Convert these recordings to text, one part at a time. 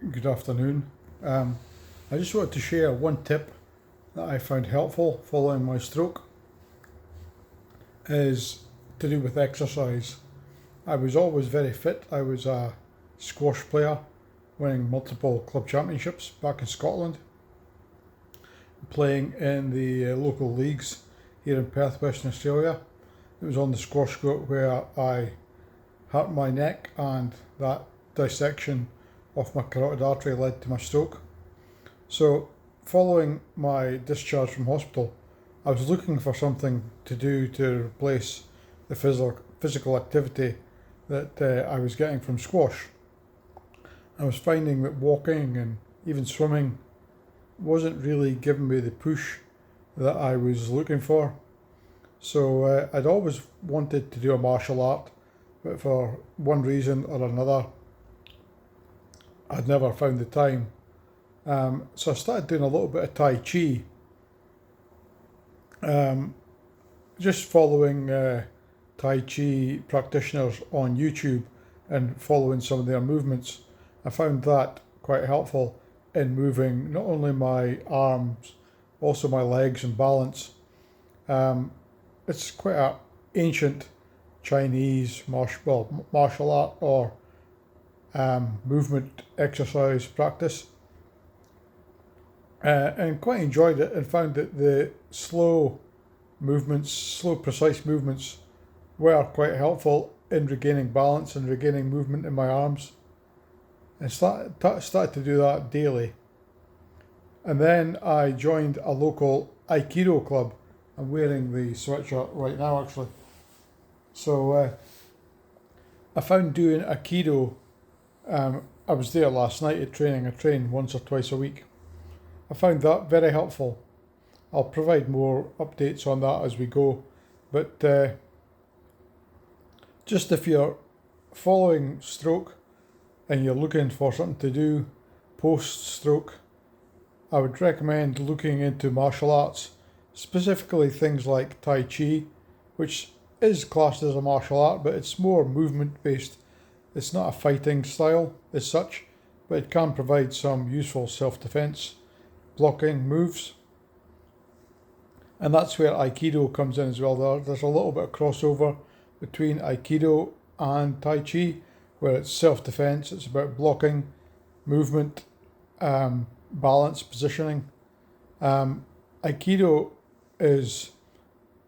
Good afternoon. I just wanted to share one tip that I found helpful following my stroke is to do with exercise. I was always very fit. I was a squash player, winning multiple club championships back in Scotland, playing in the local leagues here in Perth, Western Australia. It was on the squash court where I hurt my neck, and that dissection of my carotid artery led to my stroke. So, following my discharge from hospital, I was looking for something to do to replace the physical activity that I was getting from squash. I was finding that walking and even swimming wasn't really giving me the push that I was looking for. So I'd always wanted to do a martial art, but for one reason or another, I'd never found the time. So I started doing a little bit of Tai Chi, just following Tai Chi practitioners on YouTube and following some of their movements. I found that quite helpful in moving not only my arms, also my legs and balance. It's quite an ancient Chinese martial art or movement exercise practice, and quite enjoyed it and found that the slow precise movements were quite helpful in regaining balance and regaining movement in my arms, and started to do that daily. And then I joined a local Aikido club. I'm wearing the sweatshirt right now actually. So I found doing Aikido, I was there last night at training. I train once or twice a week. I found that very helpful. I'll provide more updates on that as we go. But just if you're following stroke and you're looking for something to do post-stroke, I would recommend looking into martial arts, specifically things like Tai Chi, which is classed as a martial art, but it's more movement based. It's not a fighting style as such, but it can provide some useful self-defense blocking moves. And that's where Aikido comes in as well. There's a little bit of crossover between Aikido and Tai Chi, where it's self-defense, it's about blocking, movement, balance, positioning. Aikido there's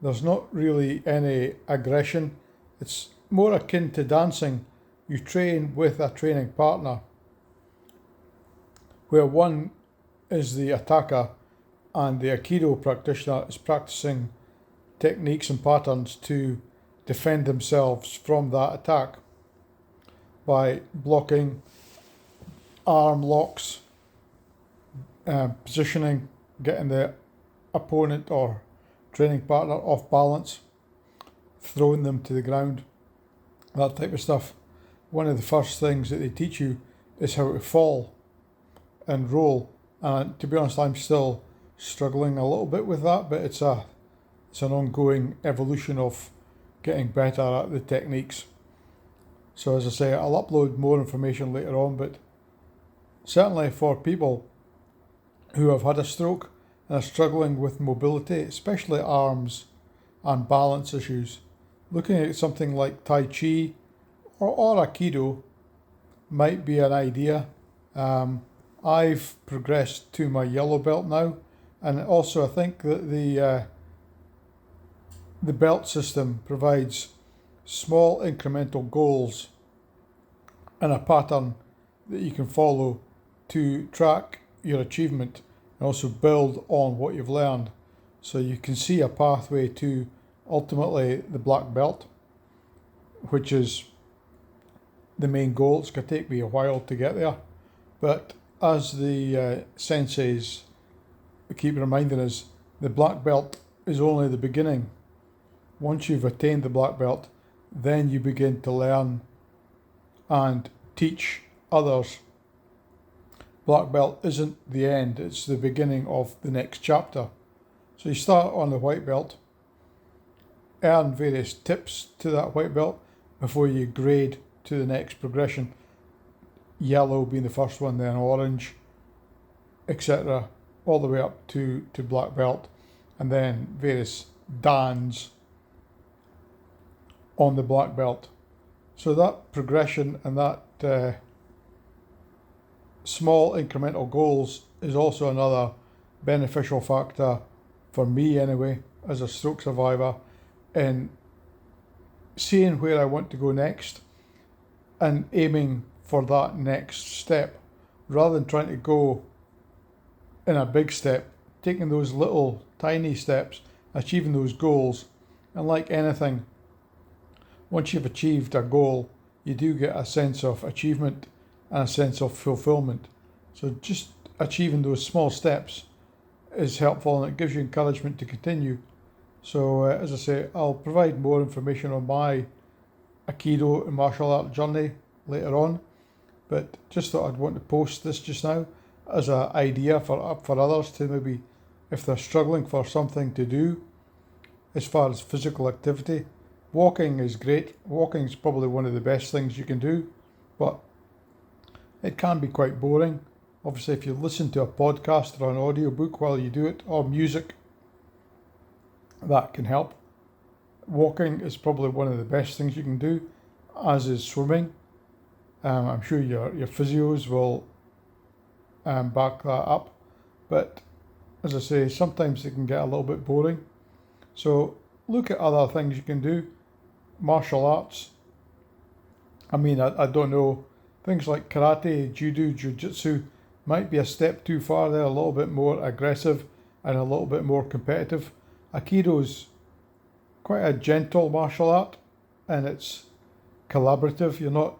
not really any aggression. It's more akin to dancing. You train with a training partner, where one is the attacker and the Aikido practitioner is practicing techniques and patterns to defend themselves from that attack by blocking, arm locks, positioning, getting the opponent or training partner off balance, throwing them to the ground, that type of stuff. One of the first things that they teach you is how to fall and roll. And to be honest, I'm still struggling a little bit with that, but it's an ongoing evolution of getting better at the techniques. So as I say, I'll upload more information later on, but certainly for people who have had a stroke and are struggling with mobility, especially arms and balance issues, looking at something like Tai Chi or Aikido might be an idea. I've progressed to my yellow belt now, and also I think that the belt system provides small incremental goals and a pattern that you can follow to track your achievement and also build on what you've learned. So you can see a pathway to ultimately the black belt, which is the main goal. It's going to take me a while to get there, but as the senseis keep reminding us, the black belt is only the beginning. Once you've attained the black belt, then you begin to learn and teach others. Black belt isn't the end, it's the beginning of the next chapter. So you start on the white belt, earn various tips to that white belt before you grade to the next progression. yellow being the first one, then orange, etc., all the way up to black belt, and then various dans on the black belt. So that progression and that small incremental goals is also another beneficial factor for me anyway, as a stroke survivor, in seeing where I want to go next and aiming for that next step, rather than trying to go in a big step, taking those little tiny steps, achieving those goals. And like anything, once you've achieved a goal, you do get a sense of achievement and a sense of fulfillment. So just achieving those small steps is helpful, and it gives you encouragement to continue. So as I say, I'll provide more information on my Aikido and martial art journey later on, but just thought I'd want to post this just now as an idea for others to maybe, if they're struggling for something to do as far as physical activity. Walking is great. Walking is probably one of the best things you can do, but it can be quite boring. Obviously, if you listen to a podcast or an audiobook while you do it, or music, that can help. Walking is probably one of the best things you can do, as is swimming. I'm sure your physios will back that up. But as I say, sometimes it can get a little bit boring. So look at other things you can do. Martial arts. I mean, I don't know. Things like karate, judo, jiu-jitsu might be a step too far. They're a little bit more aggressive and a little bit more competitive. Aikido's quite a gentle martial art, and it's collaborative. You're not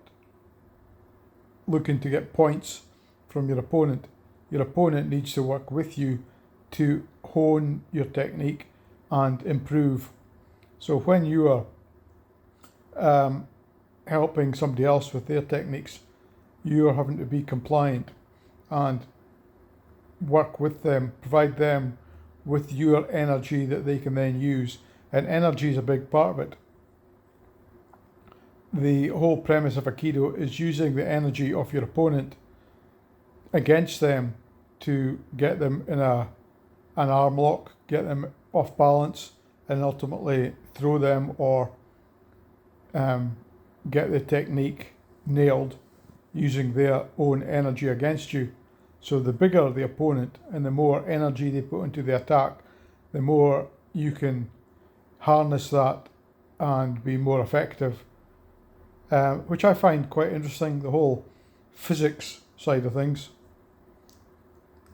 looking to get points from your opponent. Your opponent needs to work with you to hone your technique and improve. So when you are helping somebody else with their techniques, you're having to be compliant and work with them, provide them with your energy that they can then use. And energy is a big part of it. The whole premise of Aikido is using the energy of your opponent against them to get them in an arm lock, get them off balance, and ultimately throw them or get the technique nailed using their own energy against you. So the bigger the opponent and the more energy they put into the attack, the more you can harness that and be more effective, which I find quite interesting. The whole physics side of things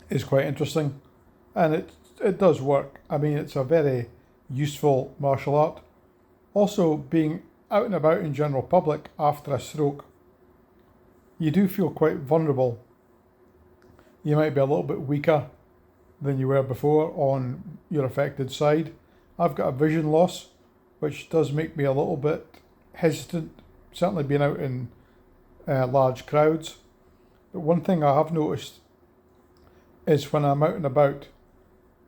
is quite interesting, and it does work. I mean, it's a very useful martial art. Also, being out and about in general public after a stroke, you do feel quite vulnerable. You might be a little bit weaker than you were before on your affected side. I've got a vision loss, which does make me a little bit hesitant, certainly being out in large crowds. But one thing I have noticed is when I'm out and about,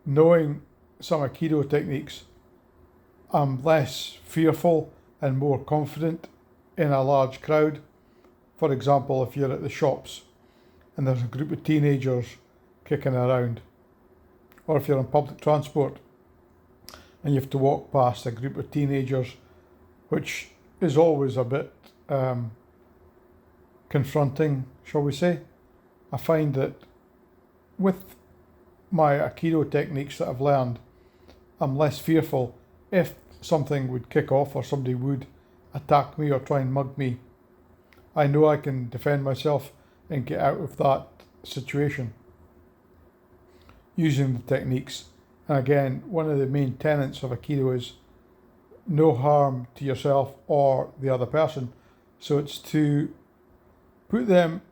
knowing some Aikido techniques, I'm less fearful and more confident in a large crowd. For example, if you're at the shops and there's a group of teenagers kicking around, or if you're on public transport and you have to walk past a group of teenagers, which is always a bit confronting, shall we say. I find that with my Aikido techniques that I've learned, I'm less fearful if something would kick off or somebody would attack me or try and mug me. I know I can defend myself and get out of that situation using the techniques. And again, one of the main tenets of Aikido is no harm to yourself or the other person. So it's to put them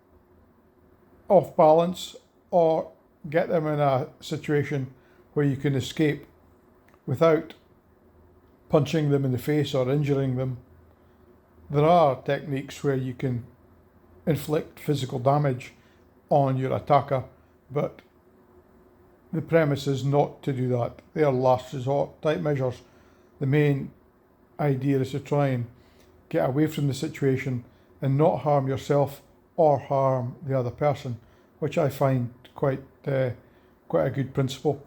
off balance or get them in a situation where you can escape without punching them in the face or injuring them. There are techniques where you can inflict physical damage on your attacker, but the premise is not to do that. They are last resort type measures. The main idea is to try and get away from the situation and not harm yourself or harm the other person, which I find quite a good principle.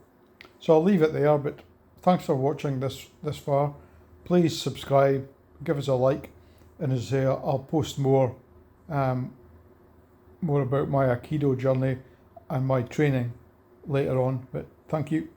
So I'll leave it there, but thanks for watching this far. Please subscribe, give us a like, and as I say, I'll post more about my Aikido journey and my training later on. But thank you.